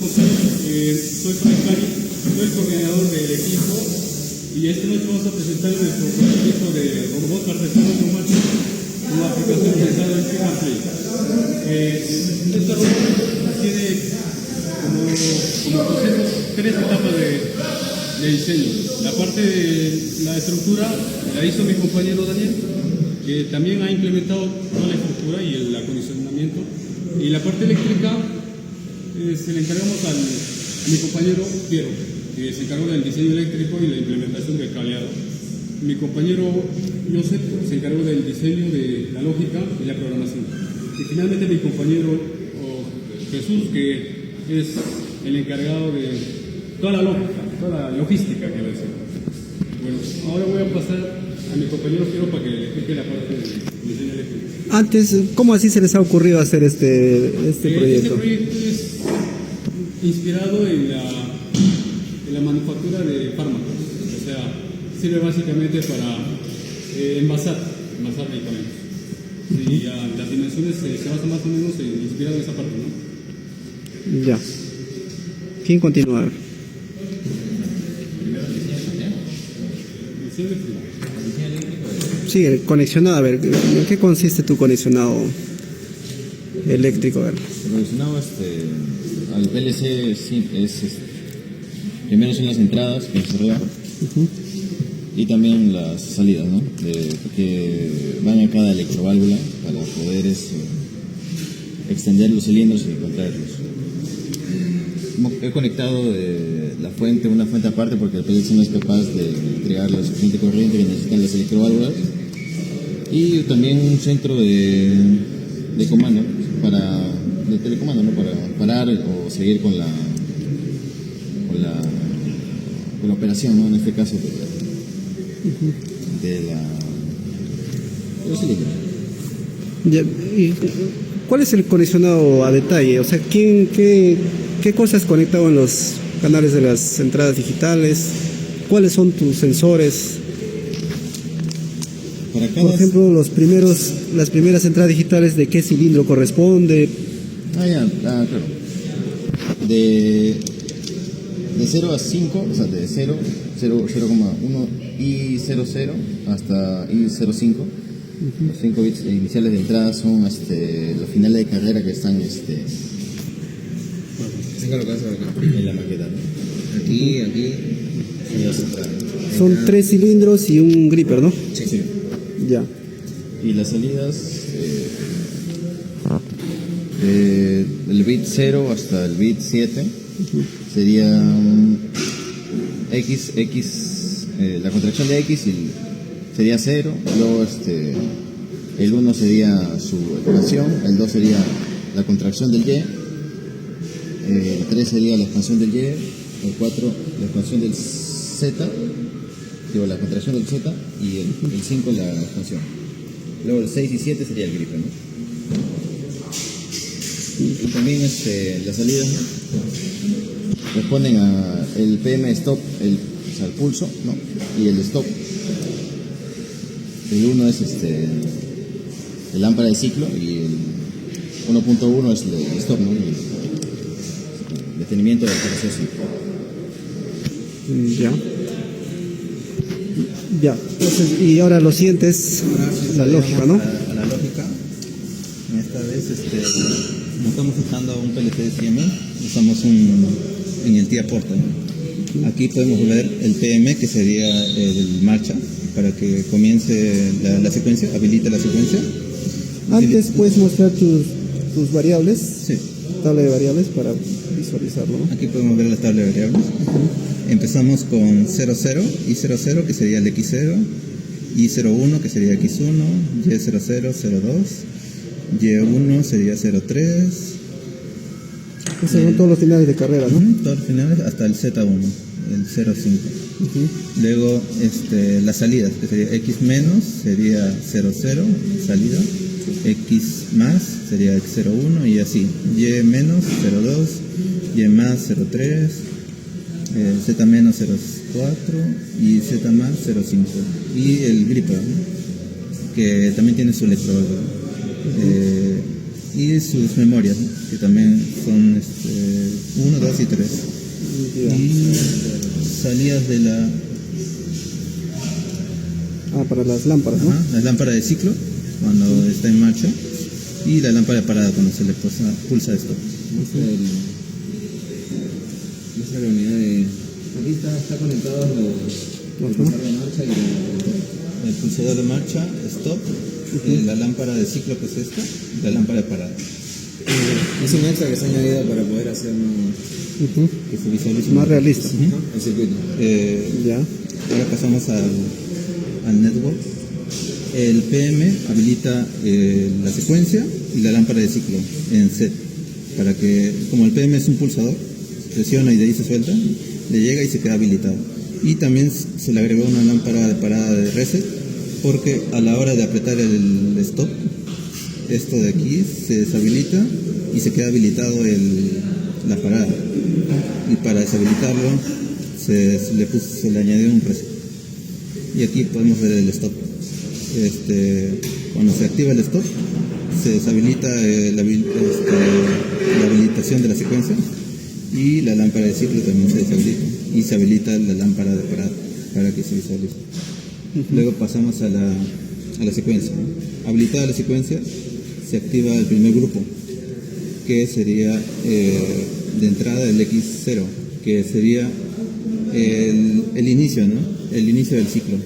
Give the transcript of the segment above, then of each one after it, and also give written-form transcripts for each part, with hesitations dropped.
Soy Frank, soy el coordinador del equipo y esta noche vamos a presentar nuestro proyecto de robot artesano automático como aplicación pensada en Play. Este robot tiene como proceso tres etapas de diseño. La parte de la estructura la hizo mi compañero Daniel, que también ha implementado toda la estructura y el acondicionamiento. Y la parte eléctrica se le encargamos a mi compañero Piero, que se encargó del diseño eléctrico y la implementación del cableado. Mi compañero Joseph se encargó del diseño de la lógica y la programación. Y finalmente mi compañero Jesús, que es el encargado de toda la lógica, toda la logística, que decir. Bueno, ahora voy a pasar a mi compañero Piero para que le explique la parte del diseño eléctrico. Antes, ¿cómo así se les ha ocurrido hacer este proyecto? Este proyecto es inspirado en la manufactura de fármacos. O sea, sirve básicamente para envasar medicamentos. Y las dimensiones se basan más o menos inspirado en esa parte, ¿no? Ya. ¿Quién continúa? Sí, el conexionado, a ver, ¿en qué consiste tu conexionado eléctrico? A ver. El conexionado al PLC primero son las entradas que se ruedan y también las salidas, ¿no? Que van a cada electroválvula para poder extender los cilindros y contraerlos. He conectado una fuente aparte porque el PLC no es capaz de entregar la suficiente corriente que necesitan las electroválvulas, y también un centro de comando de telecomando, ¿no? Para parar o seguir con la operación, ¿no? En este caso de los cilindros. ¿Y cuál es el conexionado a detalle? O sea, ¿qué cosas conectado en los canales de las entradas digitales? ¿Cuáles son tus sensores? Por ejemplo, las primeras entradas digitales, ¿de qué cilindro corresponde? Claro. De 0 a 5, o sea, de 0,1 y 00 hasta I05. Los 5 bits iniciales de entrada son los finales de carrera que están en la maqueta, ¿no? Aquí y las entradas. Son 3 cilindros y un gripper, ¿no? Sí. Ya. Y las salidas, el bit 0 hasta el bit 7 sería X, la contracción de X sería 0, luego el 1 sería su expansión, el 2 sería la contracción del Y, el 3 sería la expansión del Y, el 4 la expansión del Z, la contracción del Z, y el 5 la expansión. Luego el 6 y 7 sería el gripe, ¿no? Y también las salidas, ¿no? Responden a el PM stop, el pulso, ¿no? Y el stop. El 1 es el lámpara de ciclo y el 1.1 es el stop, ¿no? El detenimiento del proceso. Ya. Entonces, y ahora lo siguiente es la lógica, ¿no? La lógica. Esta vez no estamos usando un PLC de CME, usamos en el TIA Porta. Aquí podemos ver el PM, que sería el marcha, para que comience la secuencia, habilita la secuencia. Antes puedes mostrar tus variables, sí. Tabla de variables para visualizarlo, ¿no? Aquí podemos ver la tabla de variables. Empezamos con 00 y 00, que sería el X0, y 01, que sería X1, Y00, 02, Y1 sería 03. Esos son todos los finales de carrera, ¿no? Todos los finales hasta el Z1, el 05. Luego las salidas, que sería X menos sería 00, salida, X más sería X01 y así, Y menos 02, Y más 03, Z menos 04 y Z más 05. Y el gripper, ¿no? Que también tiene su electrodo. y sus memorias, ¿no? Que también son 1, 2 y 3. Ya. Y salidas de la Para las lámparas, ¿no? la lámpara de ciclo cuando está en marcha y la lámpara de parada cuando se le pulsa esto. Esa es la unidad de... Aquí está conectado el pulsador de marcha y El pulsador de marcha, stop, la lámpara de ciclo que es esta, y la lámpara de parada. es un extra que se ha añadido para poder hacer Que se visualice Más realista. el circuito. Ya. Ahora pasamos al network. El PM habilita la secuencia y la lámpara de ciclo en set, para que, como el PM es un pulsador, presiona y de ahí se suelta, le llega y se queda habilitado. Y también se le agregó una lámpara de parada de reset, porque a la hora de apretar el stop, esto de aquí se deshabilita y se queda habilitado la parada. Y para deshabilitarlo se le añadió un reset. Y aquí podemos ver el stop. Cuando se activa el stop, se deshabilita la habilitación de la secuencia y la lámpara de ciclo también se deshabilita y se habilita la lámpara de parada para que se visualice. Luego pasamos a la secuencia, ¿no? Habilitada la secuencia, se activa el primer grupo, que sería de entrada el X0, que sería el inicio, ¿no? El inicio del ciclo,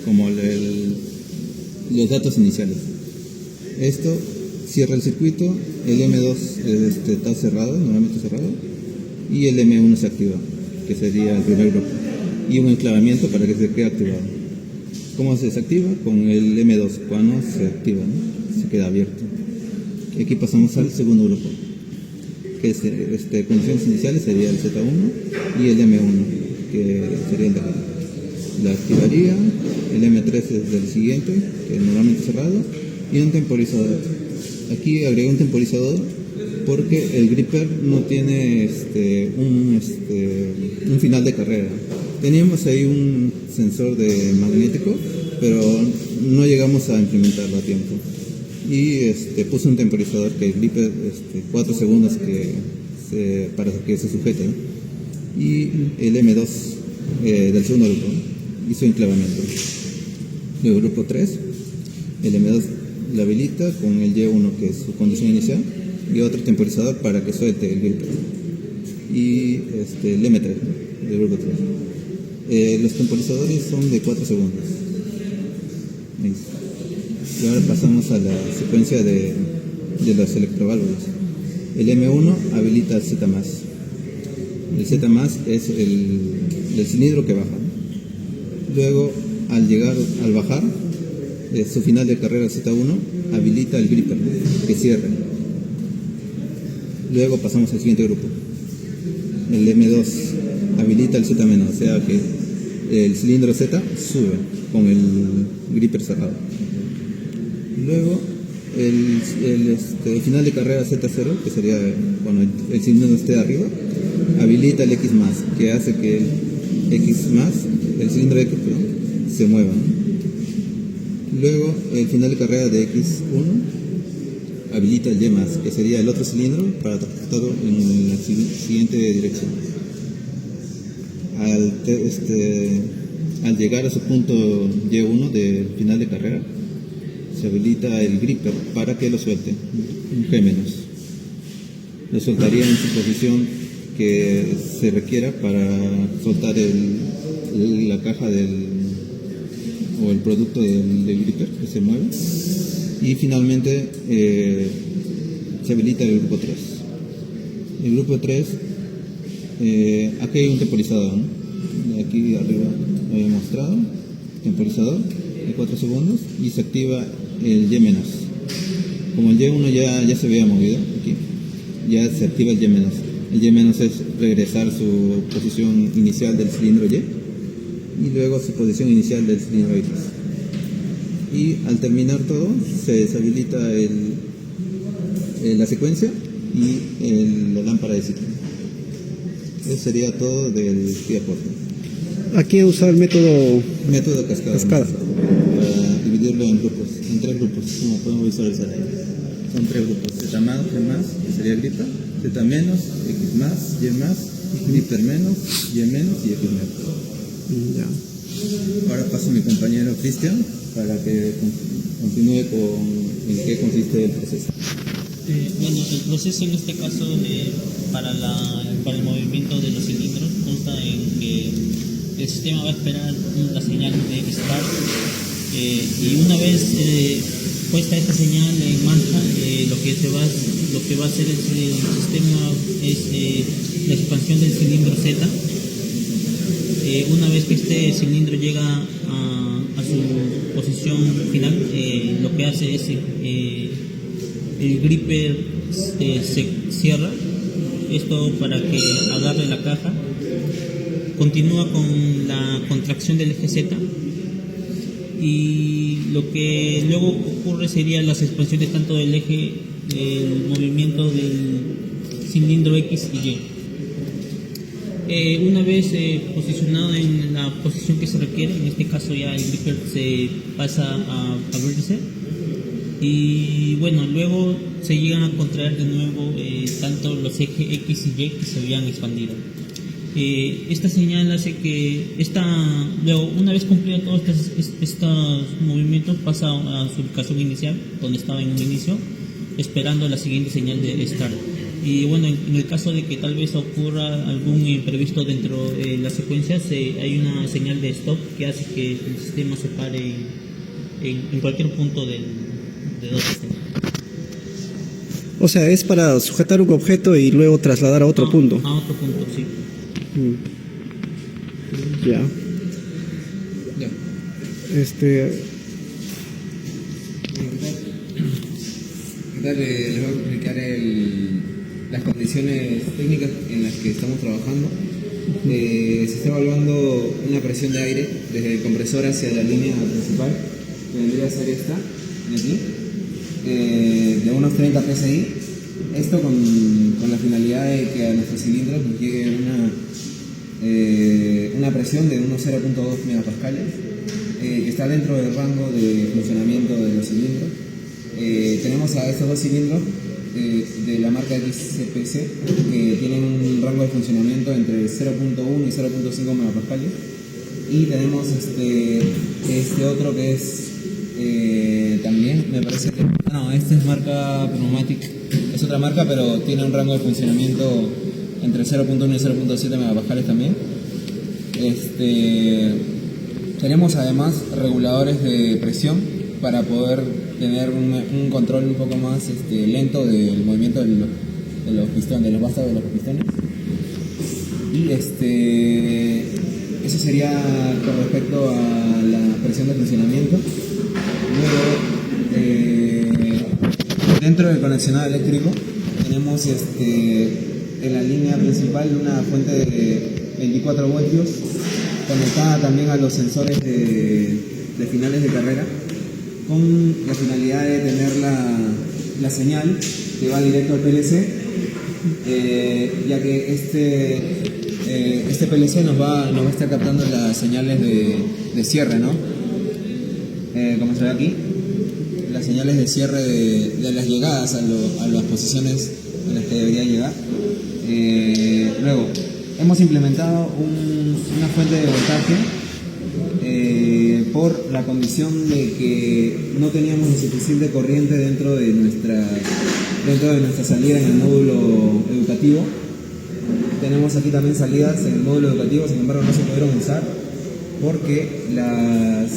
como los datos iniciales. Esto cierra el circuito, el M2 está cerrado, normalmente cerrado, y el M1 se activa, que sería el primer grupo, y un enclavamiento para que se quede activado. ¿Cómo se desactiva? Con el M2, cuando se activa, ¿no? Se queda abierto. Y aquí pasamos al segundo grupo, que es condiciones iniciales sería el Z1 y el M1, que sería el de acá. La activaría, el M3 es del siguiente, que es normalmente cerrado, y un temporizador. Aquí agregué un temporizador porque el gripper no tiene un final de carrera. Teníamos ahí un sensor de magnético, pero no llegamos a implementarlo a tiempo. Y puse un temporizador que el gripper 4 segundos para que se sujete, ¿no? Y el M2 del segundo grupo, ¿no? Hizo enclavamiento. Luego grupo 3, el M2 la habilita con el Y1, que es su condición inicial, y otro temporizador para que suelte el gripper. Y el M3, ¿no? Del grupo 3. Los temporizadores son de 4 segundos. Y ahora pasamos a la secuencia de los electroválvulas. El M1 habilita el Z+. El Z+ es el cilindro que baja, ¿no? Luego, al bajar, su final de carrera Z1 habilita el gripper, ¿no? Que cierra. Luego pasamos al siguiente grupo. El M2 habilita el Z-, o sea que el cilindro Z sube con el gripper cerrado. Luego el final de carrera Z0, que sería cuando el cilindro esté arriba, habilita el X+, que hace que el cilindro X, se mueva, ¿no? Luego el final de carrera de X1 habilita el Y+, que sería el otro cilindro para transportarlo en la siguiente dirección. Al llegar a su punto Y1 del final de carrera, se habilita el gripper para que lo suelte, un G-. Lo soltaría en su posición que se requiera para soltar la caja o el producto del gripper que se mueve. Y finalmente se habilita el grupo 3. El grupo 3, aquí hay un temporizador, ¿no? Aquí arriba lo había mostrado, temporizador de 4 segundos, y se activa el Y-. Como el Y1 ya se había movido, aquí ya se activa el Y-. El Y- es regresar su posición inicial del cilindro Y luego su posición inicial del cilindro X. Y al terminar todo, se deshabilita la secuencia y la lámpara de ciclo. Eso sería todo del Kia-Porta. Aquí usar el método Método cascada. Cascada. Para dividirlo en grupos, en 3 grupos, como podemos visualizar ahí. Son 3 grupos. Z más, Y más, que sería gripper, Z menos, X más, Y más, gripper menos, Y menos y X menos. Ya. Ahora paso a mi compañero Cristian para que continúe con en qué consiste el proceso. Bueno, el proceso en este caso para el movimiento de los cilindros consta en que el sistema va a esperar la señal de start y una vez puesta esta señal en marcha, lo que va a hacer el sistema es la expansión del cilindro Z. Una vez que este cilindro llega a su posición final, lo que hace es el gripper se cierra, esto para que agarre la caja, continúa con la contracción del eje Z y lo que luego ocurre sería las expansiones tanto del eje, del movimiento del cilindro X y Y. Una vez posicionado en la posición que se requiere, en este caso ya el gripper se pasa a abrirse y bueno, luego se llegan a contraer de nuevo tanto los ejes X y Y que se habían expandido. Esta señal hace que luego, una vez cumplido todos estos movimientos, pasa a su ubicación inicial, donde estaba en un inicio, esperando la siguiente señal de start. Y bueno, en el caso de que tal vez ocurra algún imprevisto dentro de la secuencia, hay una señal de stop que hace que el sistema se pare en cualquier punto de donde esté. O sea, es para sujetar un objeto y luego trasladar a otro punto. A otro punto, sí. Ya. Ya. ¿Qué tal? Les voy a explicar las condiciones técnicas en las que estamos trabajando. Se está evaluando una presión de aire desde el compresor hacia la línea principal, que vendría a ser esta, de aquí, de unos 30 psi. Esto con la finalidad de que a nuestros cilindros nos llegue una presión de unos 0.2 megapascales, que está dentro del rango de funcionamiento de los cilindros. Tenemos a estos dos cilindros de la marca XCPC que tienen un rango de funcionamiento entre 0.1 y 0.5 megapascales, y tenemos este otro que es también, me parece que este es marca Pneumatic, es otra marca pero tiene un rango de funcionamiento entre 0.1 y 0.7 megapascales también. Tenemos además reguladores de presión para poder tener un control un poco más lento del movimiento de los pistones, de los vástagos de los pistones. Y eso sería con respecto a la presión de funcionamiento. Luego, dentro del conexionado eléctrico tenemos en la línea principal una fuente de 24 voltios conectada también a los sensores de finales de carrera, con la finalidad de tener la señal que va directo al PLC, ya que este PLC nos va a estar captando las señales de cierre, ¿no? Como se ve aquí, las señales de cierre de las llegadas a las posiciones en las que debería llegar. Luego, hemos implementado una fuente de voltaje por la condición de que no teníamos suficiente corriente dentro de nuestra salida en el módulo educativo. Tenemos aquí también salidas en el módulo educativo, sin embargo no se pudieron usar porque las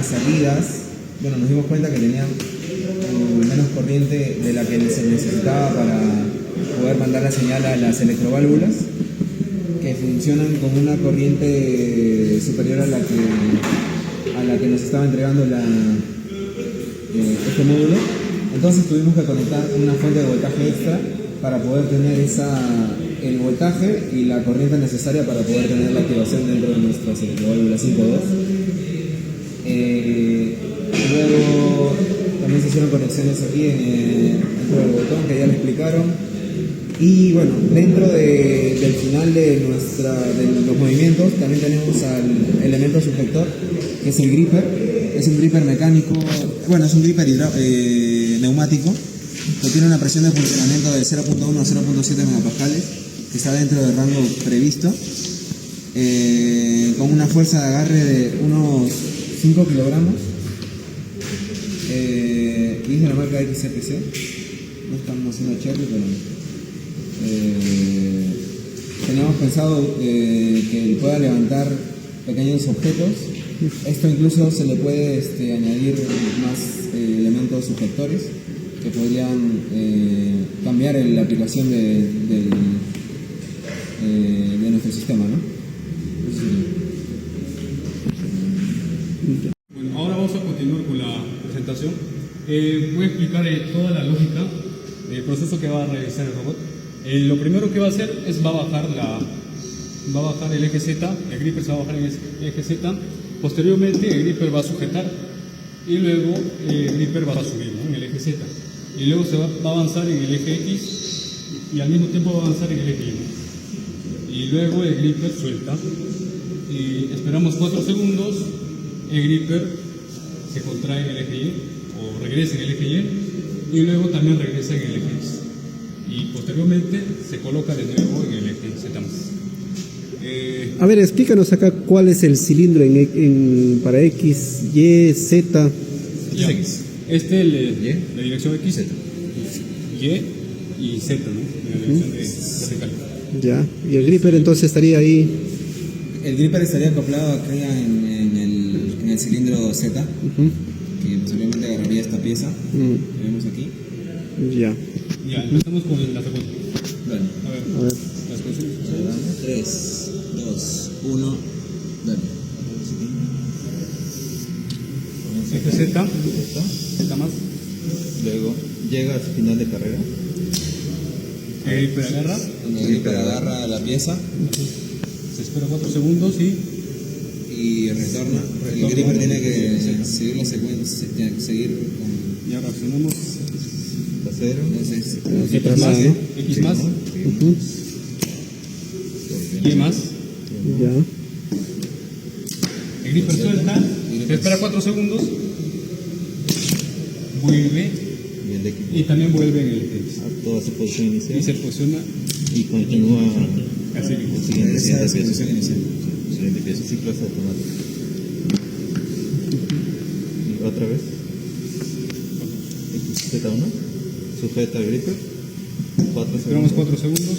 salidas, bueno, nos dimos cuenta que tenían menos corriente de la que se necesitaba para poder mandar la señal a las electroválvulas, que funcionan con una corriente superior a la que nos estaba entregando este módulo. Entonces tuvimos que conectar una fuente de voltaje extra para poder tener el voltaje y la corriente necesaria para poder tener la activación dentro de nuestras electroválvulas 5.2. Luego también se hicieron conexiones aquí dentro del botón que ya le explicaron. Y bueno, dentro del final de los movimientos también tenemos al elemento sujetor, que es el gripper. Es un gripper mecánico, bueno, es un gripper neumático, que tiene una presión de funcionamiento de 0.1 a 0.7 megapascales, que está dentro del rango previsto, con una fuerza de agarre de unos 5 kilogramos, y es de la marca XCPC, no estamos haciendo cherry, pero teníamos pensado que pueda levantar pequeños objetos. Esto incluso se le puede añadir más elementos sujetores que podrían cambiar la aplicación de nuestro sistema, ¿no? Bueno, ahora vamos a continuar con la presentación. Voy a explicar toda la lógica del proceso que va a realizar el robot. Lo primero que va a hacer es va a bajar el eje Z, el gripper se va a bajar en el eje Z, posteriormente el gripper va a sujetar y luego el gripper va a subir, ¿no?, en el eje Z, y luego se va a avanzar en el eje X y al mismo tiempo va a avanzar en el eje Y, y luego el gripper suelta y esperamos 4 segundos, el gripper se contrae en el eje Y o regresa en el eje Y y luego también regresa en el eje X y posteriormente se coloca de nuevo en el eje Z+. A ver, explícanos acá cuál es el cilindro para X, Y, Z. Ya. La dirección X, Y y Z, ¿no? En la dirección vertical. Ya, y el gripper entonces estaría ahí. El gripper estaría acoplado acá en el cilindro Z, que posiblemente agarraría esta pieza que vemos aquí. Ya. Ya, empezamos con la secuencia. Dale. A ver, las cosas. 3, 2, 1, dale. Eje Z, Z más, Luego llega a su final de carrera. el gripper agarra, Donde el gripper agarra la pieza se espera 4 segundos y retorna. El gripper tiene que seguir la secuencia, tiene que seguir con. ya reaccionamos. Está cero. Entonces, X más, ¿no? X más, Ujú. Y más. Ya. El gripper suelta, se espera 4 segundos, vuelve Y el equipo y también vuelve en el X. a toda su posición Y inicial se posiciona y continúa así. el siguiente regresa a su pieza. posición inicial. Siguiente pieza. Ciclo es automático. Y otra vez. Z1. Sujeta el gripper. 4 Esperamos segundos. 4 segundos,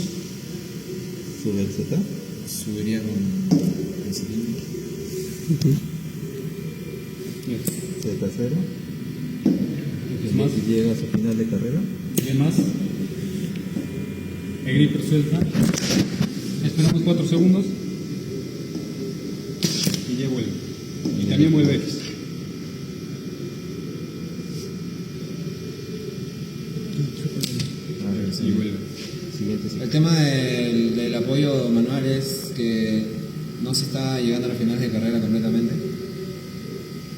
Sube el Z. Subiría con el cilindro. Z0. X más, Y llega a su final de carrera. Y más. El gripper suelta, esperamos 4 segundos y ya vuelve. Y también vuelve X. Y vuelve. Siguiente ciclo. El tema del apoyo manual es que no se está llegando a las finales de carrera completamente.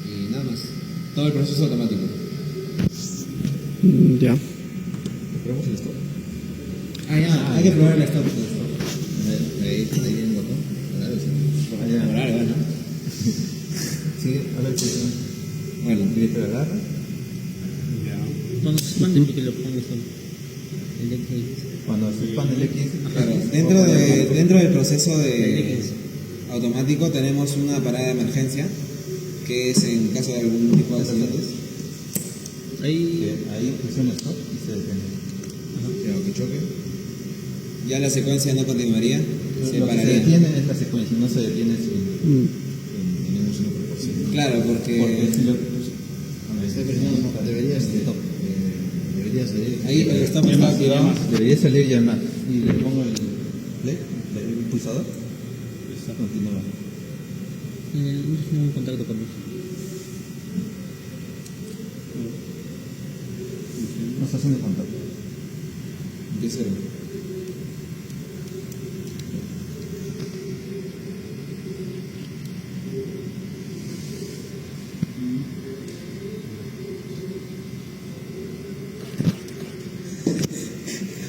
Y nada más. Todo el proceso es automático. Ya. Probemos el stop. Hay que probar el stop. Ahí viene el botón. Claro, sí. Vale, bueno. Sigue, ahora el posición. Bueno, El gripper agarra. Ya. Cuando se expande porque lo pones el X. Cuando se expande el X. claro, dentro del proceso automático tenemos una parada de emergencia, que es en caso de algún tipo de accidentes. Ahí Ahí presiona stop y se detiene. Que choque. Ya la secuencia no continuaría, se Lo que se pararía. detiene es la secuencia, no se detiene sin Mm. ningún signo proporcional. Claro, porque Porque si lo. Debería stop. Debería salir. ahí el stop está activado. Debería salir ya más. Y le pongo el play, el pulsador. Continúa. en contacto con luz. No está haciendo contacto. De cero.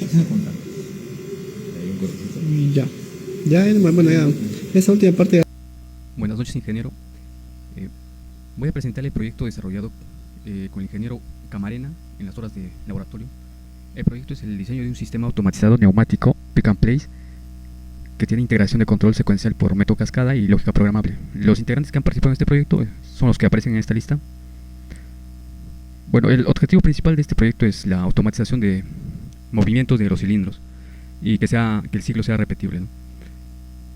Haciendo contacto. Hay un cortecito. Ya. Ya, bueno, ya. Esa última parte. Buenas noches, ingeniero. Voy a presentarle el proyecto desarrollado con el ingeniero Camarena en las horas de laboratorio El proyecto es el diseño de un sistema automatizado neumático pick and place que tiene integración de control secuencial por método cascada y lógica programable. Los integrantes que han participado en este proyecto son los que aparecen en esta lista. Bueno, el objetivo principal de este proyecto es la automatización de movimientos de los cilindros y que el ciclo sea repetible, ¿no?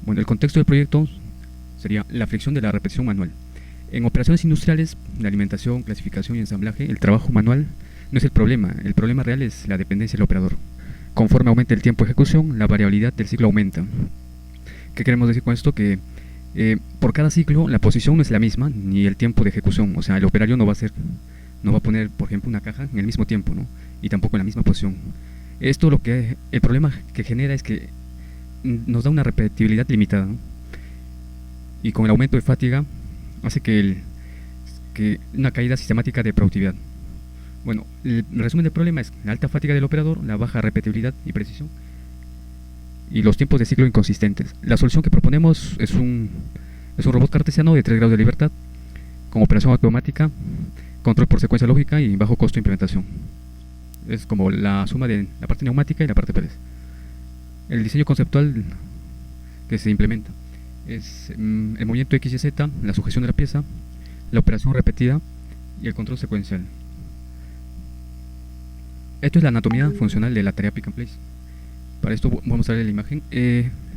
Bueno, el contexto del proyecto sería la fricción de la repetición manual. En operaciones industriales de alimentación, clasificación y ensamblaje, el trabajo manual no es el problema real es la dependencia del operador. Conforme aumenta el tiempo de ejecución, la variabilidad del ciclo aumenta. ¿Qué queremos decir con esto? Que por cada ciclo la posición no es la misma, ni el tiempo de ejecución. O sea, el operario no va a poner, por ejemplo, una caja en el mismo tiempo, ¿no? Y tampoco en la misma posición. Esto el problema que genera es que nos da una repetibilidad limitada, ¿no? Y con el aumento de fatiga hace que una caída sistemática de productividad. Bueno, el resumen del problema es la alta fatiga del operador, la baja repetibilidad y precisión y los tiempos de ciclo inconsistentes. La solución que proponemos es un robot cartesiano de 3 grados de libertad con operación automática, control por secuencia lógica y bajo costo de implementación. Es como la suma de la parte neumática y la parte PLC. El diseño conceptual que se implementa es el movimiento X y Z, la sujeción de la pieza, la operación repetida y el control secuencial. Esto es la anatomía funcional de la tarea pick and place. Para esto voy a mostrarles la imagen.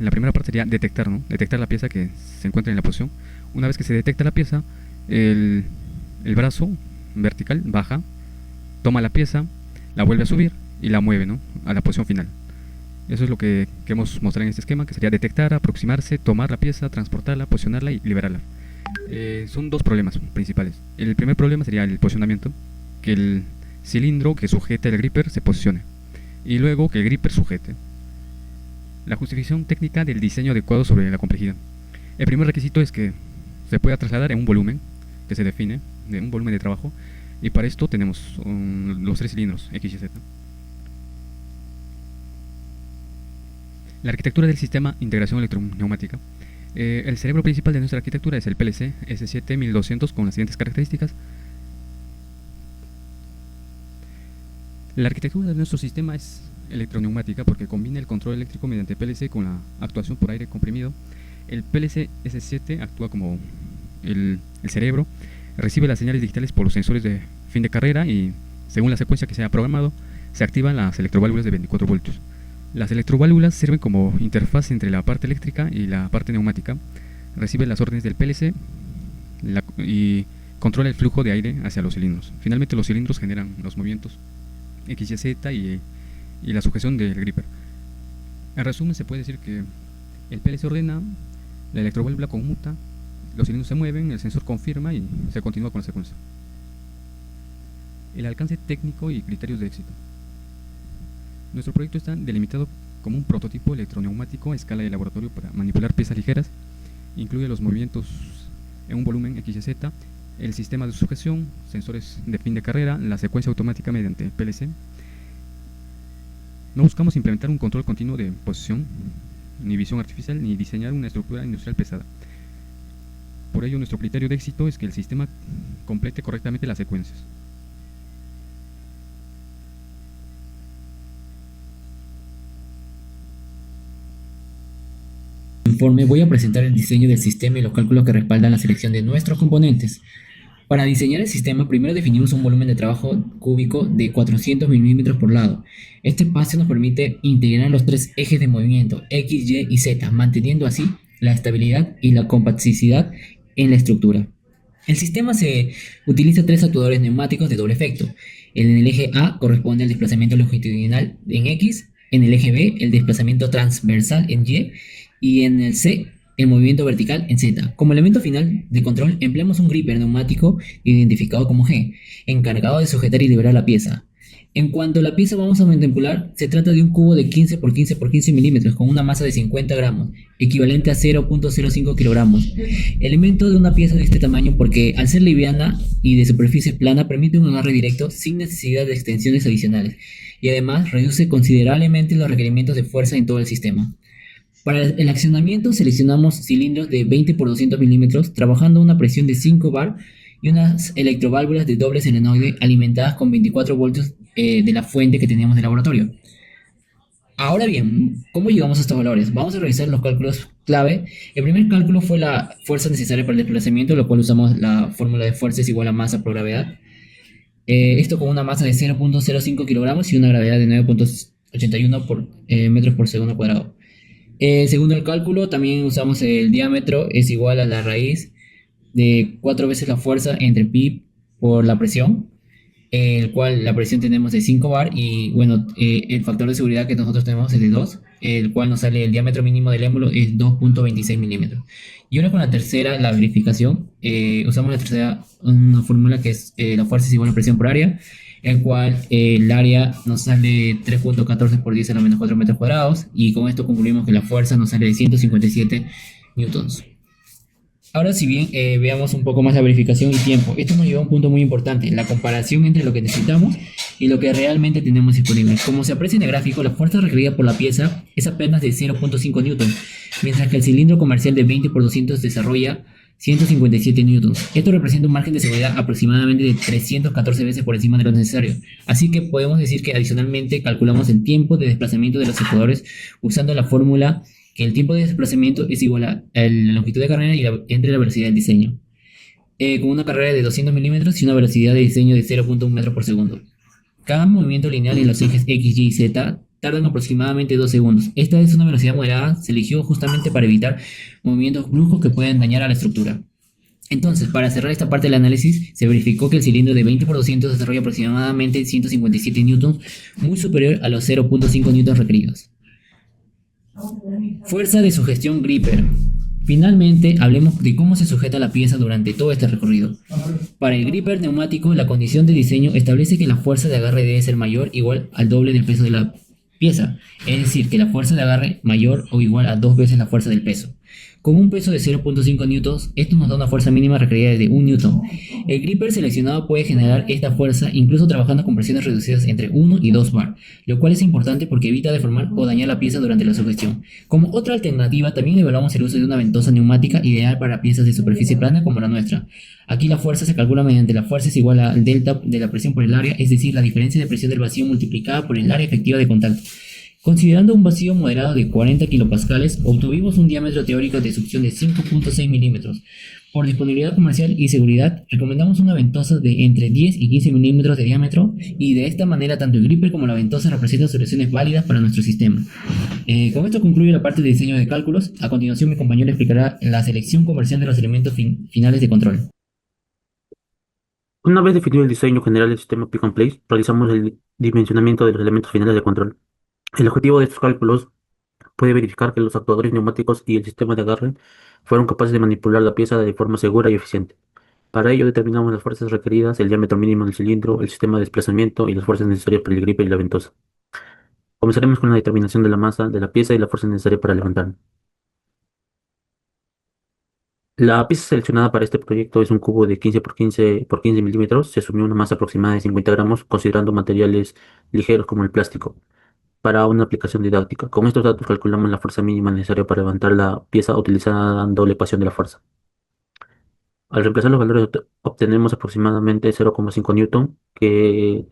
La primera parte sería detectar, ¿no? Detectar la pieza que se encuentra en la posición. Una vez que se detecta la pieza, el brazo vertical baja, toma la pieza, la vuelve a subir y la mueve, ¿no? A la posición final. Eso es lo que queremos mostrar en este esquema, que sería detectar, aproximarse, tomar la pieza, transportarla, posicionarla y liberarla. Son dos problemas principales. El primer problema sería el posicionamiento, que el cilindro que sujeta el gripper se posicione y luego que el gripper sujete. La justificación técnica del diseño adecuado sobre la complejidad. El primer requisito es que se pueda trasladar en un volumen que se define, de un volumen de trabajo, y para esto tenemos los 3 cilindros X y Z. La arquitectura del sistema integración electroneumática. El cerebro principal de nuestra arquitectura es el PLC S7-1200 con las siguientes características. La arquitectura de nuestro sistema es electroneumática porque combina el control eléctrico mediante PLC con la actuación por aire comprimido. El PLC S7 actúa como el cerebro, recibe las señales digitales por los sensores de fin de carrera y, según la secuencia que se haya programado, se activan las electroválvulas de 24 voltios. Las electroválvulas sirven como interfaz entre la parte eléctrica y la parte neumática, recibe las órdenes del PLC y controla el flujo de aire hacia los cilindros. Finalmente, los cilindros generan los movimientos X, Y, Z y la sujeción del gripper. En resumen, se puede decir que el PLC ordena, la electroválvula conmuta, los cilindros se mueven, el sensor confirma y se continúa con la secuencia. El alcance técnico y criterios de éxito. Nuestro proyecto está delimitado como un prototipo electroneumático a escala de laboratorio para manipular piezas ligeras. Incluye los movimientos en un volumen X, Y, Z, el sistema de sujeción, sensores de fin de carrera, la secuencia automática mediante PLC. No buscamos implementar un control continuo de posición, ni visión artificial, ni diseñar una estructura industrial pesada. Por ello, nuestro criterio de éxito es que el sistema complete correctamente las secuencias. Informe voy a presentar el diseño del sistema y los cálculos que respaldan la selección de nuestros componentes. Para diseñar el sistema, primero definimos un volumen de trabajo cúbico de 400 milímetros por lado. Este espacio nos permite integrar los 3 ejes de movimiento X, Y y Z, manteniendo así la estabilidad y la compacticidad en la estructura. El sistema se utiliza 3 actuadores neumáticos de doble efecto. En el eje A corresponde al desplazamiento longitudinal en X, en el eje B el desplazamiento transversal en y en el C el movimiento vertical en Z. Como elemento final de control empleamos un gripper neumático identificado como G, encargado de sujetar y liberar la pieza. En cuanto a la pieza vamos a manipular, se trata de un cubo de 15 por 15 por 15 milímetros con una masa de 50 gramos, equivalente a 0.05 kilogramos. Elemento de una pieza de este tamaño porque al ser liviana y de superficie plana permite un agarre directo sin necesidad de extensiones adicionales y además reduce considerablemente los requerimientos de fuerza en todo el sistema. Para el accionamiento seleccionamos cilindros de 20 por 200 milímetros trabajando a una presión de 5 bar y unas electroválvulas de doble solenoide alimentadas con 24 voltios de la fuente que teníamos del laboratorio. Ahora bien, ¿cómo llegamos a estos valores? Vamos a revisar los cálculos clave. El primer cálculo fue la fuerza necesaria para el desplazamiento, lo cual usamos la fórmula de fuerza es igual a masa por gravedad. Esto con una masa de 0.05 kilogramos y una gravedad de 9.81 metros por segundo cuadrado. Segundo el cálculo, también usamos el diámetro, es igual a la raíz de 4 veces la fuerza entre pi por la presión, el cual la presión tenemos de 5 bar y bueno, el factor de seguridad que nosotros tenemos es de 2, el cual nos sale el diámetro mínimo del émbolo es 2.26 milímetros. Y ahora con la tercera, la verificación, usamos la tercera, una fórmula que es la fuerza es igual a presión por área, el cual el área nos sale 3.14 por 10 a la menos 4 metros cuadrados y con esto concluimos que la fuerza nos sale de 157 newtons. Ahora, si bien veamos un poco más la verificación y tiempo, esto nos lleva a un punto muy importante, la comparación entre lo que necesitamos y lo que realmente tenemos disponible. Como se aprecia en el gráfico, la fuerza requerida por la pieza es apenas de 0.5 newtons, mientras que el cilindro comercial de 20 por 200 desarrolla 157 newtons. Esto representa un margen de seguridad aproximadamente de 314 veces por encima de lo necesario. Así que podemos decir que adicionalmente calculamos el tiempo de desplazamiento de los jugadores usando la fórmula que el tiempo de desplazamiento es igual a la longitud de carrera entre la velocidad del diseño, con una carrera de 200 milímetros y una velocidad de diseño de 0.1 metros por segundo. Cada movimiento lineal en los ejes X, Y y Z tardan aproximadamente 2 segundos. Esta es una velocidad moderada, se eligió justamente para evitar movimientos bruscos que pueden dañar a la estructura. Entonces, para cerrar esta parte del análisis, se verificó que el cilindro de 20 por 200 desarrolla aproximadamente 157 newtons, muy superior a los 0.5 newtons requeridos. Fuerza de sugestión gripper. Finalmente, hablemos de cómo se sujeta la pieza durante todo este recorrido. Para el gripper neumático, la condición de diseño establece que la fuerza de agarre debe ser mayor o igual al doble del peso de la pieza, es decir, que la fuerza de agarre mayor o igual a 2 veces la fuerza del peso. Con un peso de 0.5 newtons, esto nos da una fuerza mínima requerida de 1 newton. El gripper seleccionado puede generar esta fuerza incluso trabajando con presiones reducidas entre 1 y 2 bar, lo cual es importante porque evita deformar o dañar la pieza durante la sugestión. Como otra alternativa, también evaluamos el uso de una ventosa neumática ideal para piezas de superficie plana como la nuestra. Aquí la fuerza se calcula mediante la fuerza es igual al delta de la presión por el área, es decir, la diferencia de presión del vacío multiplicada por el área efectiva de contacto. Considerando un vacío moderado de 40 kilopascales, obtuvimos un diámetro teórico de succión de 5.6 milímetros. Por disponibilidad comercial y seguridad, recomendamos una ventosa de entre 10 y 15 milímetros de diámetro y de esta manera tanto el gripper como la ventosa representan soluciones válidas para nuestro sistema. Con esto concluye la parte de diseño de cálculos. A continuación mi compañero explicará la selección comercial de los elementos finales de control. Una vez definido el diseño general del sistema Pick and Place, realizamos el dimensionamiento de los elementos finales de control. El objetivo de estos cálculos puede verificar que los actuadores neumáticos y el sistema de agarre fueron capaces de manipular la pieza de forma segura y eficiente. Para ello determinamos las fuerzas requeridas, el diámetro mínimo del cilindro, el sistema de desplazamiento y las fuerzas necesarias para el gripper y la ventosa. Comenzaremos con la determinación de la masa de la pieza y la fuerza necesaria para levantarla. La pieza seleccionada para este proyecto es un cubo de 15 por 15 milímetros. Se asumió una masa aproximada de 50 gramos, considerando materiales ligeros como el plástico, para una aplicación didáctica. Con estos datos calculamos la fuerza mínima necesaria para levantar la pieza utilizando la ecuación de la fuerza. Al reemplazar los valores obtenemos aproximadamente 0,5 newton, que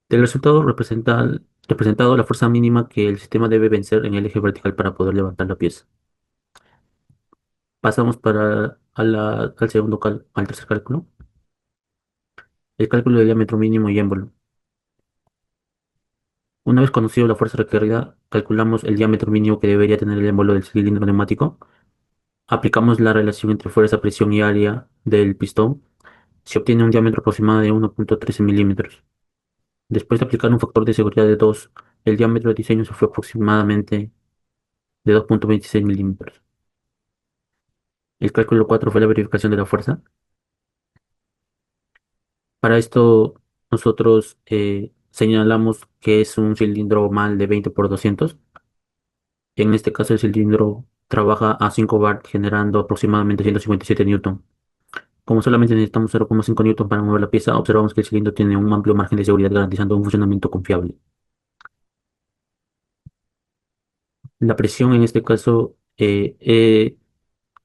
del resultado representado la fuerza mínima que el sistema debe vencer en el eje vertical para poder levantar la pieza. Pasamos al tercer cálculo, el cálculo del diámetro mínimo y émbolo. Una vez conocido la fuerza requerida, calculamos el diámetro mínimo que debería tener el émbolo del cilindro neumático. Aplicamos la relación entre fuerza, presión y área del pistón. Se obtiene un diámetro aproximado de 1.13 milímetros. Después de aplicar un factor de seguridad de 2, el diámetro de diseño se fue aproximadamente de 2.26 milímetros. El cálculo 4 fue la verificación de la fuerza. Para esto, nosotros señalamos que es un cilindro mal de 20 por 200. En este caso, el cilindro trabaja a 5 bar, generando aproximadamente 157 newton. Como solamente necesitamos 0,5 newton para mover la pieza, observamos que el cilindro tiene un amplio margen de seguridad garantizando un funcionamiento confiable. La presión en este caso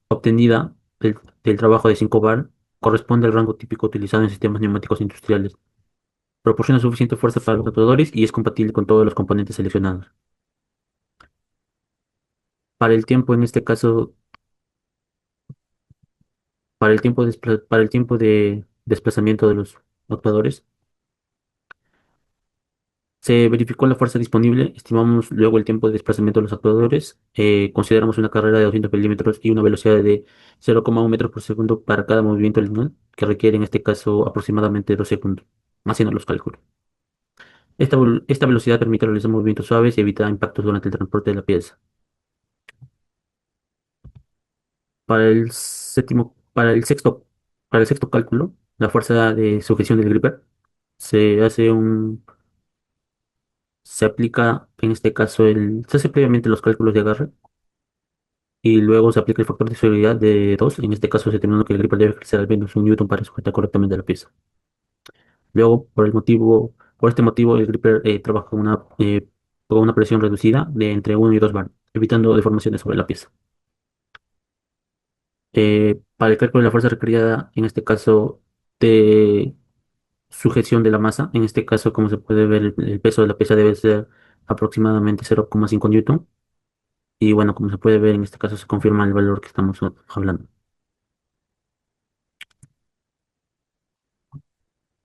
obtenida del trabajo de 5 bar corresponde al rango típico utilizado en sistemas neumáticos industriales. Proporciona suficiente fuerza para los actuadores y es compatible con todos los componentes seleccionados. Para el tiempo, en este caso, para el tiempo de desplazamiento de los actuadores, se verificó la fuerza disponible, estimamos luego el tiempo de desplazamiento de los actuadores, consideramos una carrera de 200 milímetros y una velocidad de 0,1 metros por segundo para cada movimiento lineal, que requiere en este caso aproximadamente 2 segundos, haciendo los cálculos. Esta velocidad permite realizar movimientos suaves y evitar impactos durante el transporte de la pieza. Para el sexto cálculo, la fuerza de sujeción del gripper se hace un, se aplica en este caso se hace previamente los cálculos de agarre y luego se aplica el factor de seguridad de 2. En este caso se determina que el gripper debe ejercer al menos 1 newton para sujetar correctamente la pieza. Luego, por este motivo, el gripper trabaja con una presión reducida de entre 1 y 2 bar, evitando deformaciones sobre la pieza. Para el cálculo de la fuerza requerida, en este caso, de sujeción de la masa, en este caso, como se puede ver, el peso de la pieza debe ser aproximadamente 0,5 newton. Y bueno, como se puede ver, en este caso se confirma el valor que estamos hablando.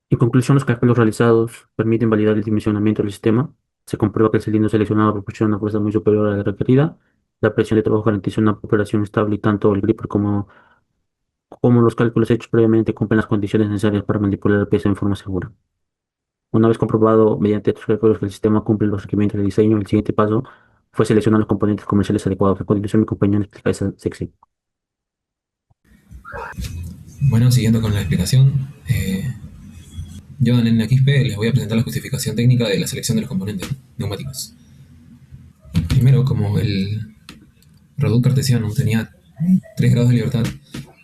En conclusión, los cálculos realizados permiten validar el dimensionamiento del sistema. Se comprueba que el cilindro seleccionado proporciona una fuerza muy superior a la requerida. La presión de trabajo garantiza una operación estable y tanto el gripper como los cálculos hechos previamente cumplen las condiciones necesarias para manipular la pieza en forma segura. Una vez comprobado mediante estos cálculos que el sistema cumple los requerimientos de diseño, el siguiente paso fue seleccionar los componentes comerciales adecuados. A continuación, mi compañero explica esa sección. Bueno, siguiendo con la explicación, yo, Daniel Quispe, les voy a presentar la justificación técnica de la selección de los componentes neumáticos. Primero, como el Redout cartesiano tenía 3 grados de libertad,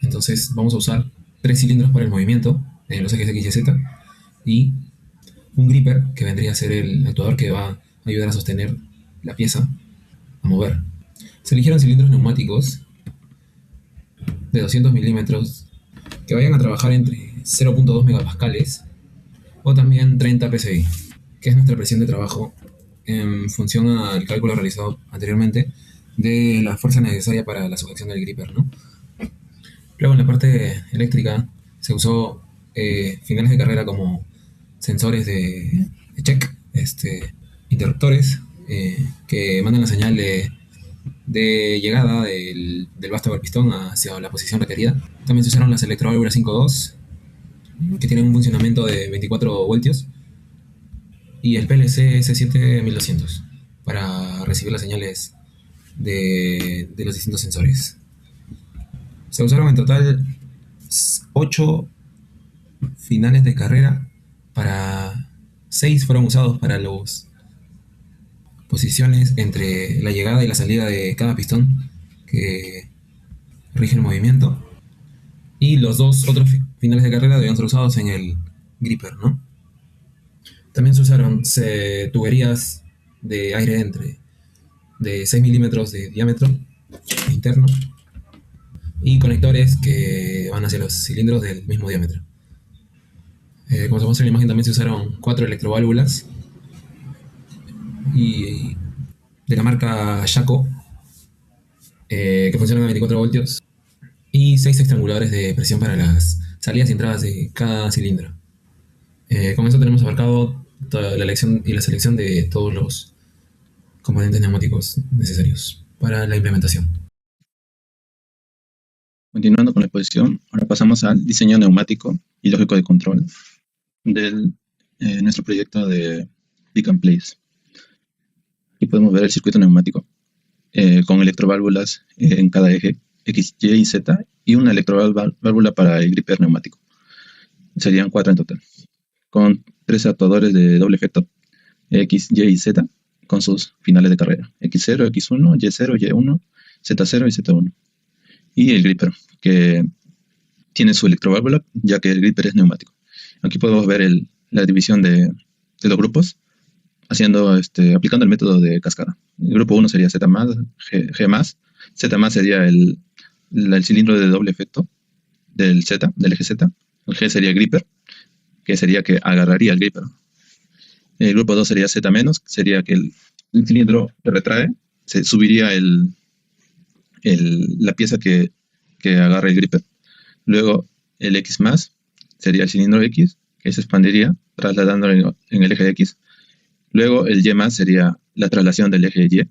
entonces vamos a usar 3 cilindros para el movimiento en los ejes X y Z y un gripper que vendría a ser el actuador que va a ayudar a sostener la pieza, a mover. Se eligieron cilindros neumáticos de 200 milímetros que vayan a trabajar entre 0.2 megapascales o también 30 psi, que es nuestra presión de trabajo en función al cálculo realizado anteriormente de la fuerza necesaria para la sujeción del gripper, ¿no? Luego en la parte eléctrica se usó finales de carrera como sensores de check, interruptores que mandan la señal de llegada del vástago del pistón hacia la posición requerida. También se usaron las electroválvulas 5.2 que tienen un funcionamiento de 24 voltios y el PLC S7 1200 para recibir las señales de los distintos sensores. Se usaron en total 8 finales de carrera, 6 fueron usados para las posiciones entre la llegada y la salida de cada pistón que rige el movimiento, y los 2 otros finales de carrera debían ser usados en el gripper, ¿no? También se usaron tuberías de aire de 6 milímetros de diámetro interno y conectores que van hacia los cilindros del mismo diámetro. Como se muestra en la imagen, también se usaron 4 electroválvulas y de la marca Shaco que funcionan a 24 voltios y 6 estranguladores de presión para las salidas y entradas de cada cilindro. Con eso tenemos abarcado toda la elección y la selección de todos los componentes neumáticos necesarios para la implementación. Continuando con la exposición, ahora pasamos al diseño neumático y lógico de control de nuestro proyecto de Pick and Place. Aquí podemos ver el circuito neumático con electroválvulas en cada eje, X, Y y Z, y una electroválvula para el gripper neumático. Serían 4 en total, con 3 actuadores de doble efecto, X, Y y Z, con sus finales de carrera, X0, X1, Y0, Y1, Z0 y Z1. Y el gripper, que tiene su electroválvula, ya que el gripper es neumático. Aquí podemos ver la división de los grupos, aplicando el método de cascada. El grupo 1 sería Z+, G+, Z+ sería el cilindro de doble efecto, del eje Z. El G sería gripper, que sería que agarraría el gripper. El grupo 2 sería Z menos, sería que el cilindro se retrae, se subiría la pieza que agarra el gripper. Luego el X más sería el cilindro X, que se expandiría trasladándolo en el eje X. Luego el Y más sería la traslación del eje Y.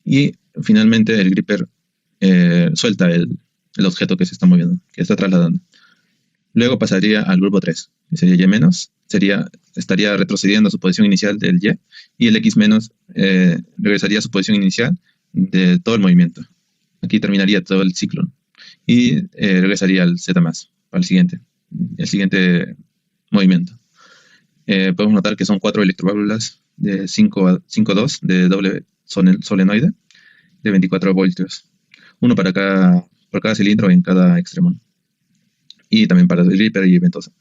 Y finalmente el gripper suelta el objeto que se está moviendo, que está trasladando. Luego pasaría al grupo 3, que sería Y menos, estaría retrocediendo a su posición inicial del Y el X menos regresaría a su posición inicial de todo el movimiento. Aquí terminaría todo el ciclo, ¿no? Y regresaría al Z más, para el siguiente movimiento. Podemos notar que son 4 electroválvulas de 5,2 de doble solenoide de 24 voltios. Uno por cada cilindro en cada extremo. Y también para el gripper y ventosa.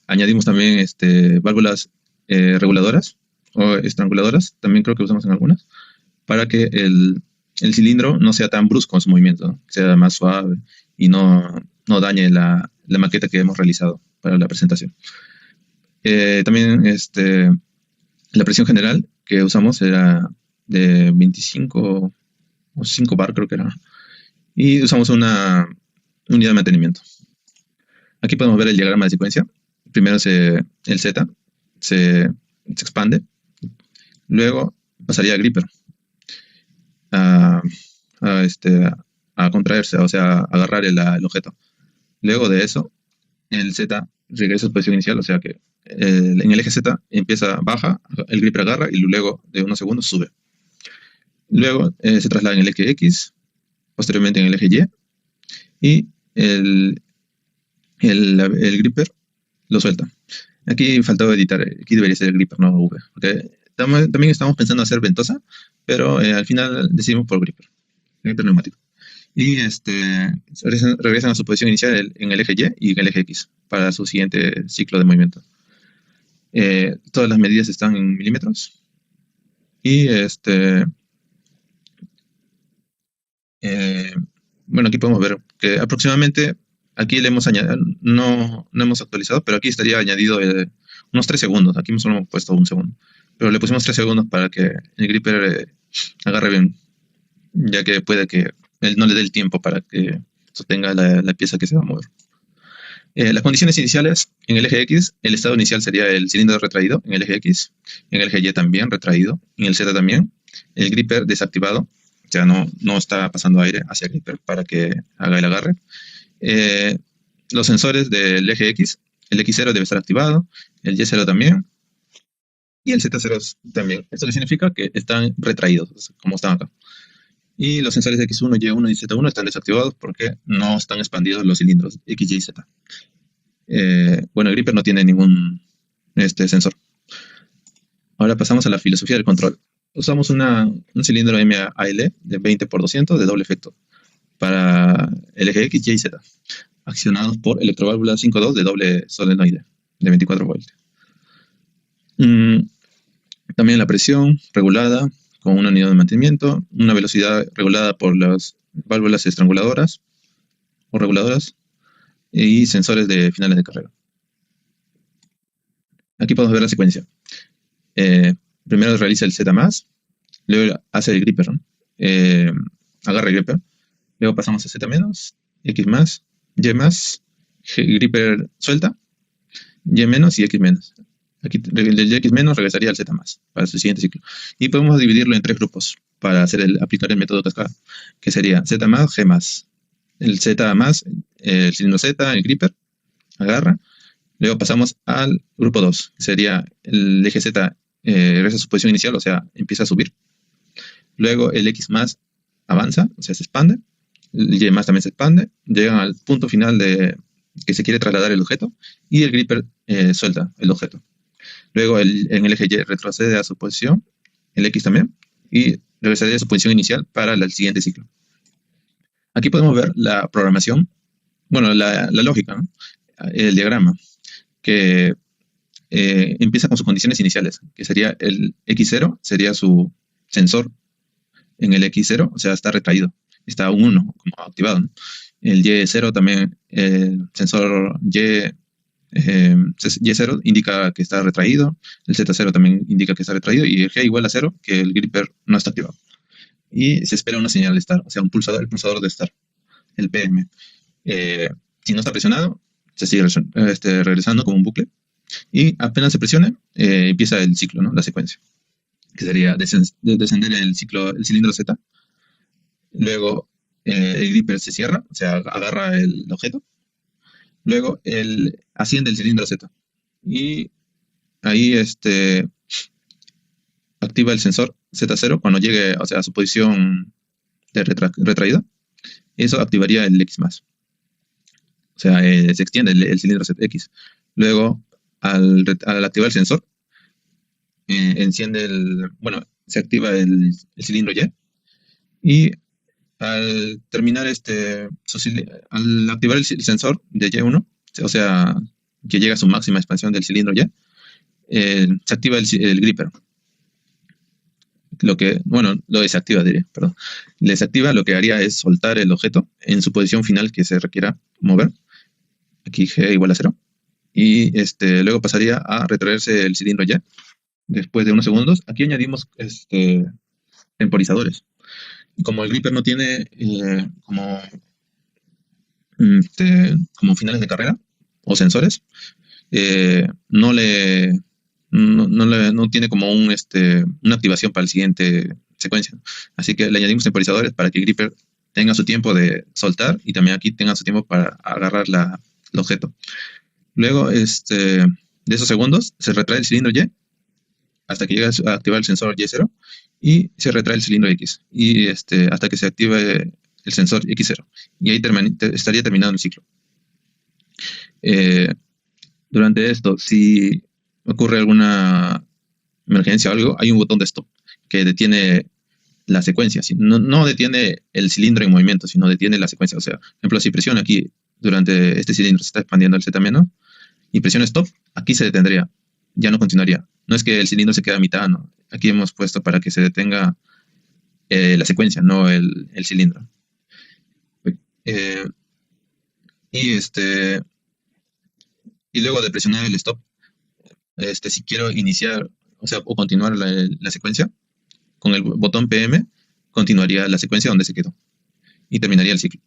Añadimos también válvulas reguladoras o estranguladoras, también creo que usamos en algunas, para que el cilindro no sea tan brusco en su movimiento, ¿no? Sea más suave y no dañe la maqueta que hemos realizado para la presentación. También la presión general que usamos era de 25 o 5 bar, creo que era. Y usamos una unidad de mantenimiento. Aquí podemos ver el diagrama de secuencia. Primero el Z se expande, luego pasaría a gripper a contraerse, o sea, a agarrar el objeto. Luego de eso, el Z regresa a su posición inicial, o sea que en el eje Z baja, el gripper agarra y luego de unos segundos sube. Luego se traslada en el eje X, posteriormente en el eje Y, y el gripper lo suelta. Aquí faltaba editar, aquí debería ser el gripper, no V, porque también estamos pensando hacer ventosa, pero al final decidimos por gripper neumático. Y regresan a su posición inicial en el eje Y y en el eje X para su siguiente ciclo de movimiento. Todas las medidas están en milímetros. Y bueno, aquí podemos ver que aproximadamente, aquí le hemos añadido, no hemos actualizado, pero aquí estaría añadido unos 3 segundos. Aquí solo hemos puesto 1 segundo. Pero le pusimos 3 segundos para que el gripper agarre bien, ya que puede que él no le dé el tiempo para que sostenga la pieza que se va a mover. Las condiciones iniciales en el eje X, el estado inicial sería el cilindro retraído en el eje X, en el eje Y también retraído, en el Z también, el gripper desactivado, o sea, no está pasando aire hacia el gripper para que haga el agarre. Los sensores del eje X, el X0 debe estar activado, el Y0 también, y el Z0 también. Esto significa que están retraídos, como están acá. Y los sensores de X1, Y1 y Z1 están desactivados porque no están expandidos los cilindros X, Y y Z. Bueno, el gripper no tiene ningún sensor. Ahora pasamos a la filosofía del control. Usamos un cilindro MAL de 20x200 de doble efecto para el eje X, Y y Z, accionados por electroválvula 5.2 de doble solenoide de 24 voltios. También la presión regulada con una unidad de mantenimiento, una velocidad regulada por las válvulas estranguladoras o reguladoras y sensores de finales de carrera. Aquí podemos ver la secuencia. Primero realiza el Z+, luego hace el gripper, ¿no? Agarra el gripper, luego pasamos a Z-, X+, Y+, gripper suelta, Y- y X-. Aquí el X- regresaría al Z+, para su siguiente ciclo. Y podemos dividirlo en 3 grupos para aplicar el método cascada, que sería Z+, G+. El Z+, el cilindro Z, el gripper, agarra. Luego pasamos al grupo 2, que sería el eje Z regresa a su posición inicial, o sea, empieza a subir. Luego el X+ avanza, o sea, se expande. El Y+ también se expande. Llegan al punto final que se quiere trasladar el objeto. Y el gripper suelta el objeto. Luego en el eje Y retrocede a su posición, el X también, y regresaría a su posición inicial para el siguiente ciclo. Aquí podemos ver la programación, bueno, la lógica, ¿no? El diagrama, que empieza con sus condiciones iniciales, que sería el X0, sería su sensor en el X0, o sea, está retraído, está un 1 como activado, ¿no? El Y0 también, el sensor Y0 indica que está retraído, el Z0 también indica que está retraído y el G igual a 0, que el gripper no está activado. Y se espera una señal de estar, o sea, el pulsador de estar, el PM. Si no está presionado, se sigue regresando como un bucle. Y apenas se presione, empieza el ciclo, ¿no? La secuencia, que sería descender el cilindro Z. Luego el gripper se cierra, o sea, agarra el objeto. Luego asciende el cilindro Z. Y ahí activa el sensor Z0 cuando llegue, o sea, a su posición de retraída. Eso activaría el X+. O sea, se extiende el cilindro ZX. Luego, al activar el sensor, se activa el cilindro Y. Y al terminar al activar el sensor de Y1, o sea, que llega a su máxima expansión del cilindro Y, se activa el gripper. Lo desactiva, diré, perdón. Desactiva, lo que haría es soltar el objeto en su posición final que se requiera mover. Aquí G igual a 0. Y luego pasaría a retraerse el cilindro Y. Después de unos segundos, aquí añadimos temporizadores. Y como el gripper no tiene como finales de carrera o sensores, no tiene como una activación para la siguiente secuencia. Así que le añadimos temporizadores para que el gripper tenga su tiempo de soltar y también aquí tenga su tiempo para agarrar el objeto. Luego, de esos segundos, se retrae el cilindro Y hasta que llegue a activar el sensor Y0 y se retrae el cilindro X y hasta que se active el sensor X0. Y ahí estaría terminado el ciclo. Durante esto, si ocurre alguna emergencia o algo, hay un botón de stop que detiene la secuencia. No detiene el cilindro en movimiento, sino detiene la secuencia. O sea, por ejemplo, si presiona aquí durante este cilindro, se está expandiendo el Z menos, y presiona stop, aquí se detendría, ya no continuaría. No es que el cilindro se quede a mitad, no. Aquí hemos puesto para que se detenga la secuencia, no el cilindro. Y luego de presionar el stop, si quiero iniciar, o continuar la secuencia, con el botón PM, continuaría la secuencia donde se quedó y terminaría el ciclo.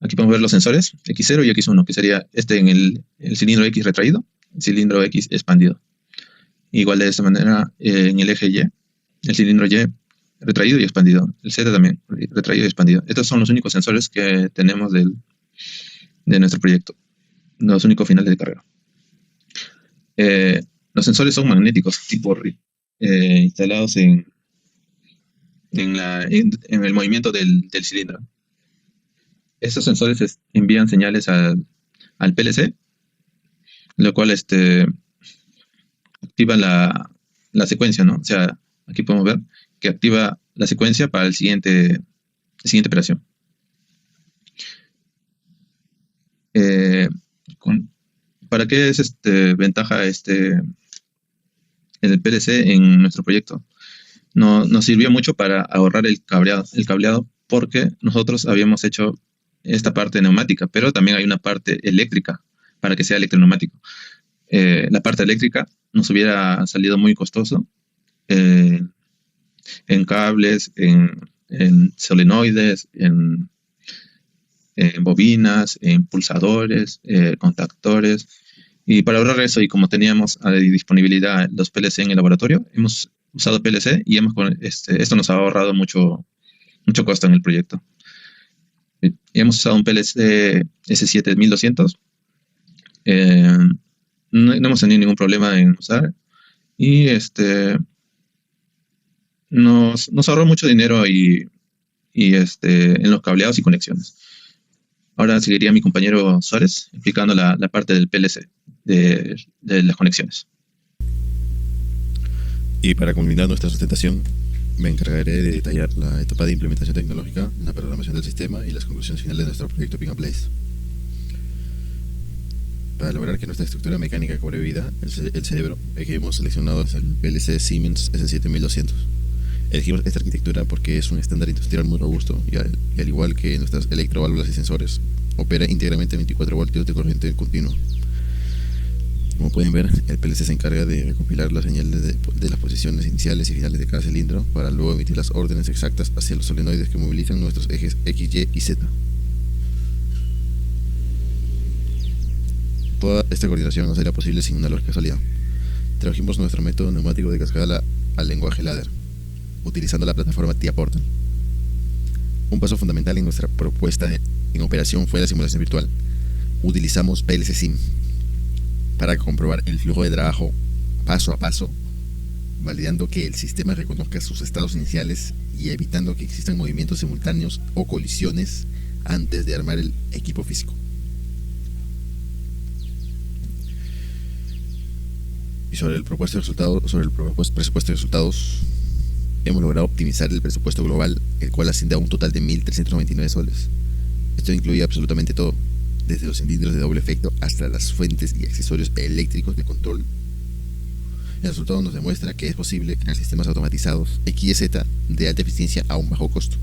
Aquí podemos ver los sensores X0 y X1, que sería en el cilindro X retraído, el cilindro X expandido. Igual de esta manera en el eje Y, el cilindro Y retraído y expandido. El Z también, retraído y expandido. Estos son los únicos sensores que tenemos de nuestro proyecto, los únicos finales de carrera. Los sensores son magnéticos, tipo instalados en el movimiento del cilindro. Estos sensores envían señales al PLC, lo cual activa la secuencia, ¿no? O sea, aquí podemos ver que activa la secuencia para la siguiente operación. ¿Para qué es ventaja el PLC en nuestro proyecto? Nos sirvió mucho para ahorrar el cableado porque nosotros habíamos hecho esta parte neumática, pero también hay una parte eléctrica para que sea electroneumático. La parte eléctrica nos hubiera salido muy costoso en cables, en solenoides, en bobinas, en pulsadores, contactores. Y para ahorrar eso, y como teníamos a disponibilidad los PLC en el laboratorio, hemos usado PLC y esto nos ha ahorrado mucho costo en el proyecto. Y hemos usado un PLC S7200. No hemos tenido ningún problema en usar. Y nos ahorró mucho dinero en los cableados y conexiones. Ahora seguiría mi compañero Suárez explicando la parte del PLC, de las conexiones. Y para culminar nuestra presentación, me encargaré de detallar la etapa de implementación tecnológica, la programación del sistema y las conclusiones finales de nuestro proyecto Pick and Place. Para lograr que nuestra estructura mecánica cobre vida, el cerebro que hemos seleccionado es el PLC Siemens S7200. Elegimos esta arquitectura porque es un estándar industrial muy robusto y al igual que nuestras electroválvulas y sensores, opera íntegramente 24 voltios de corriente continua. Como pueden ver, el PLC se encarga de recopilar las señales de las posiciones iniciales y finales de cada cilindro para luego emitir las órdenes exactas hacia los solenoides que movilizan nuestros ejes X, Y y Z. Toda esta coordinación no sería posible sin una lógica sólida. Trajimos nuestro método neumático de cascada al lenguaje ladder, utilizando la plataforma TIA Portal. Un paso fundamental en nuestra propuesta en operación fue la simulación virtual. Utilizamos PLC Sim para comprobar el flujo de trabajo paso a paso, validando que el sistema reconozca sus estados iniciales y evitando que existan movimientos simultáneos o colisiones antes de armar el equipo físico. Y sobre el presupuesto de resultados, hemos logrado optimizar el presupuesto global, el cual asciende a un total de 1.399 soles. Esto incluye absolutamente todo, desde los cilindros de doble efecto hasta las fuentes y accesorios eléctricos de control. El resultado nos demuestra que es posible crear sistemas automatizados XYZ de alta eficiencia a un bajo costo,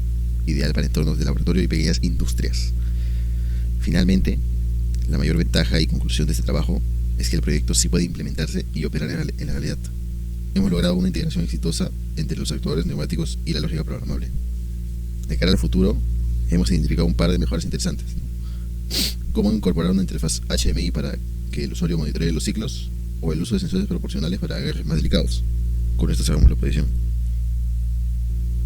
ideal para entornos de laboratorio y pequeñas industrias. Finalmente, la mayor ventaja y conclusión de este trabajo es que el proyecto sí puede implementarse y operar en la realidad. Hemos logrado una integración exitosa entre los actuadores neumáticos y la lógica programable. De cara al futuro, hemos identificado un par de mejoras interesantes. Cómo incorporar una interfaz HMI para que el usuario monitoree los ciclos, o el uso de sensores proporcionales para agarres más delicados. Con esto cerramos la predicción.